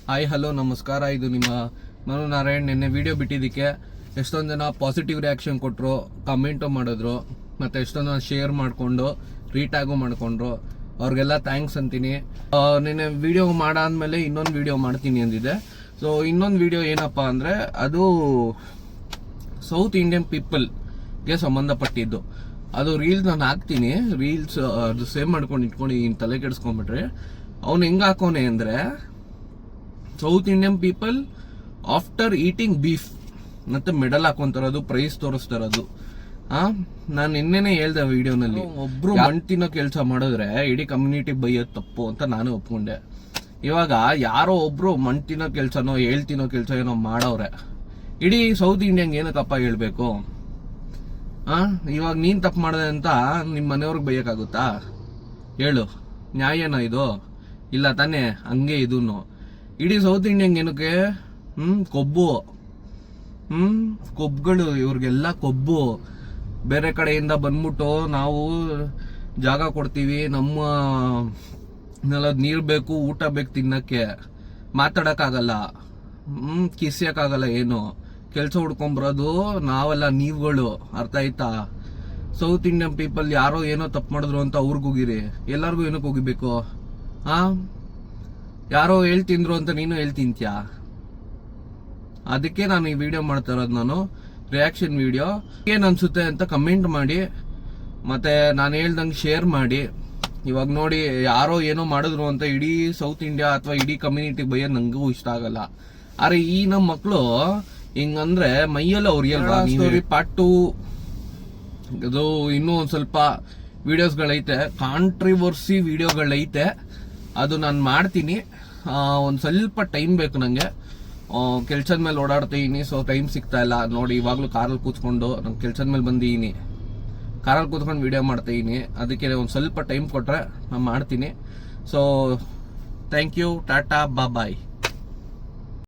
Hi hello ನಮಸ್ಕಾರ. ಇದು ನಿಮ್ಮ ಮನು ನಾರಾಯಣ್. ನಿನ್ನೆ ವಿಡಿಯೋ ಬಿಟ್ಟಿದ್ದಕ್ಕೆ ಎಷ್ಟೊಂದು ಜನ ಪಾಸಿಟಿವ್ ರಿಯಾಕ್ಷನ್ ಕೊಟ್ಟರು, ಕಮೆಂಟು ಮಾಡಿದ್ರು, ಮತ್ತು ಎಷ್ಟೊಂದು ಜನ ಶೇರ್ ಮಾಡಿಕೊಂಡು ರೀಟ್ಯಾಗು ಮಾಡಿಕೊಂಡ್ರು. ಅವ್ರಿಗೆಲ್ಲ ಥ್ಯಾಂಕ್ಸ್ ಅಂತೀನಿ. ನಿನ್ನೆ ವಿಡಿಯೋ ಮಾಡಾದ್ಮೇಲೆ ಇನ್ನೊಂದು ವಿಡಿಯೋ ಮಾಡ್ತೀನಿ ಅಂದಿದೆ. ಸೊ ಇನ್ನೊಂದು ವಿಡಿಯೋ ಏನಪ್ಪ ಅಂದರೆ ಅದು ಸೌತ್ ಇಂಡಿಯನ್ ಪೀಪಲ್ಗೆ ಸಂಬಂಧಪಟ್ಟಿದ್ದು. ಅದು ರೀಲ್ಸ್ ನಾನು ಹಾಕ್ತೀನಿ. ರೀಲ್ಸ್ ಅದು ಸೇವ್ ಮಾಡ್ಕೊಂಡು ಇಟ್ಕೊಂಡು ತಲೆ ಕೆಡಿಸ್ಕೊಂಡ್ಬಿಟ್ರೆ ಅವ್ನು ಹೆಂಗೆ ಹಾಕೋನೆ ಅಂದರೆ south Indian people after eating beef ಮತ್ತೆ ಮೆಡಲ್ ಹಾಕೊಂತಾರದು, ಪ್ರೈಸ್ ತೋರಿಸ್ತಾರದು. ನಾನು ನಿನ್ನೆನೆ ಹೇಳ್ದೆ ವಿಡಿಯೋನಲ್ಲಿ, ಒಬ್ರು ಮಣ್ಣು ತಿನ್ನೋ ಕೆಲಸ ಮಾಡಿದ್ರೆ ಇಡೀ ಕಮ್ಯುನಿಟಿ ಬೈಯೋದು ತಪ್ಪು ಅಂತ ನಾನು ಒಪ್ಕೊಂಡೆ. ಇವಾಗ ಯಾರೋ ಒಬ್ರು ಮಣ್ಣು ತಿನ್ನೋ ಕೆಲಸನೋ ತಿನ್ನೋ ಕೆಲಸ ಏನೋ ಮಾಡವ್ರೆ, ಇಡೀ ಸೌತ್ ಇಂಡಿಯನ್ಗೆ ಏನಕ್ಕಪ್ಪ ಹೇಳ್ಬೇಕು? ಇವಾಗ ನೀನ್ ತಪ್ಪು ಮಾಡಿದೆ ಅಂತ ನಿಮ್ಮ ಮನೆಯವ್ರಿಗೆ ಬೈಯಕ್ಕಾಗುತ್ತಾ? ಹೇಳು, ನ್ಯಾಯನ ಇದು? ಇಲ್ಲ ತಾನೇ? ಹಂಗೆ ಇದೂನು ಇಡೀ ಸೌತ್ ಇಂಡಿಯನ್ ಏನಕ್ಕೆ ಕೊಬ್ಬುಗಳು, ಇವ್ರಿಗೆಲ್ಲ ಕೊಬ್ಬು. ಬೇರೆ ಕಡೆಯಿಂದ ಬಂದ್ಬಿಟ್ಟು ನಾವು ಜಾಗ ಕೊಡ್ತೀವಿ, ನಮ್ಮ ನೀರು ಬೇಕು, ಊಟ ಬೇಕು ತಿನ್ನಕ್ಕೆ, ಮಾತಾಡಕ್ಕಾಗಲ್ಲ, ಕಿಸ್ಯಕ್ಕಾಗಲ್ಲ, ಏನು ಕೆಲಸ ಹುಡ್ಕೊಂಬರೋದು ನಾವೆಲ್ಲ, ನೀವುಗಳು. ಅರ್ಥ ಆಯ್ತಾ? ಸೌತ್ ಇಂಡಿಯನ್ ಪೀಪಲ್ ಯಾರೋ ಏನೋ ತಪ್ಪು ಮಾಡಿದ್ರು ಅಂತ ಅವ್ರಿಗೆ ಹೋಗಿರಿ, ಎಲ್ಲರಿಗೂ ಏನಕ್ಕೆ ಹೋಗಿಬೇಕು? ಯಾರೋ ತಿಂದ್ರು ಅಂತ ನೀನು ತಿಂತ್ಯಾ? ಅದಕ್ಕೆ ನಾನು ಈ ವಿಡಿಯೋ ಮಾಡ್ತಾ ಇರೋದು. ನಾನು ರಿಯಾಕ್ಷನ್ ವಿಡಿಯೋ ಏನ್ ಅನ್ಸುತ್ತೆ ಅಂತ ಕಮೆಂಟ್ ಮಾಡಿ, ಮತ್ತೆ ನಾನು ಹೇಳ್ದಂಗೆ ಶೇರ್ ಮಾಡಿ. ಇವಾಗ ನೋಡಿ, ಯಾರೋ ಏನೋ ಮಾಡಿದ್ರು ಅಂತ ಇಡೀ ಸೌತ್ ಇಂಡಿಯಾ ಅಥವಾ ಇಡೀ ಕಮ್ಯುನಿಟಿಗೆ ಬೈಯೋದು ನಂಗೂ ಇಷ್ಟ ಆಗಲ್ಲ. ಆದ್ರೆ ಈ ನಮ್ಮ ಮಕ್ಕಳು ಹಿಂಗಂದ್ರೆ ಮೈಯೆಲ್ಲ ಉರಿಯಲ್ವಾ? ಪಾರ್ಟ್ 2 ಅದು ಇನ್ನೂ ಒಂದ್ ಸ್ವಲ್ಪ ವಿಡಿಯೋಸ್ಗಳೈತೆ, ಕಾಂಟ್ರಿವರ್ಸಿ ವಿಡಿಯೋಗಳೈತೆ, ಅದು ನಾನು ಮಾಡ್ತೀನಿ. ಒಂದು ಸ್ವಲ್ಪ ಟೈಮ್ ಬೇಕು ನನಗೆ, ಕೆಲ್ಸದ ಮೇಲೆ ಓಡಾಡ್ತೀನಿ. ಸೊ ಟೈಮ್ ಸಿಗ್ತಾ ಇಲ್ಲ ನೋಡಿ. ಇವಾಗಲೂ ಕಾರಲ್ಲಿ ಕೂತ್ಕೊಂಡು ನಂಗೆ ಕೆಲ್ಸದ ಮೇಲೆ ಬಂದಿದ್ದೀನಿ, ಕಾರಲ್ಲಿ ಕೂತ್ಕೊಂಡು ವಿಡಿಯೋ ಮಾಡ್ತಾ ಇದೀನಿ. ಅದಕ್ಕೆ ಒಂದು ಸ್ವಲ್ಪ ಟೈಮ್ ಕೊಟ್ರೆ ನಾನು ಮಾಡ್ತೀನಿ. So thank you, tata, bye.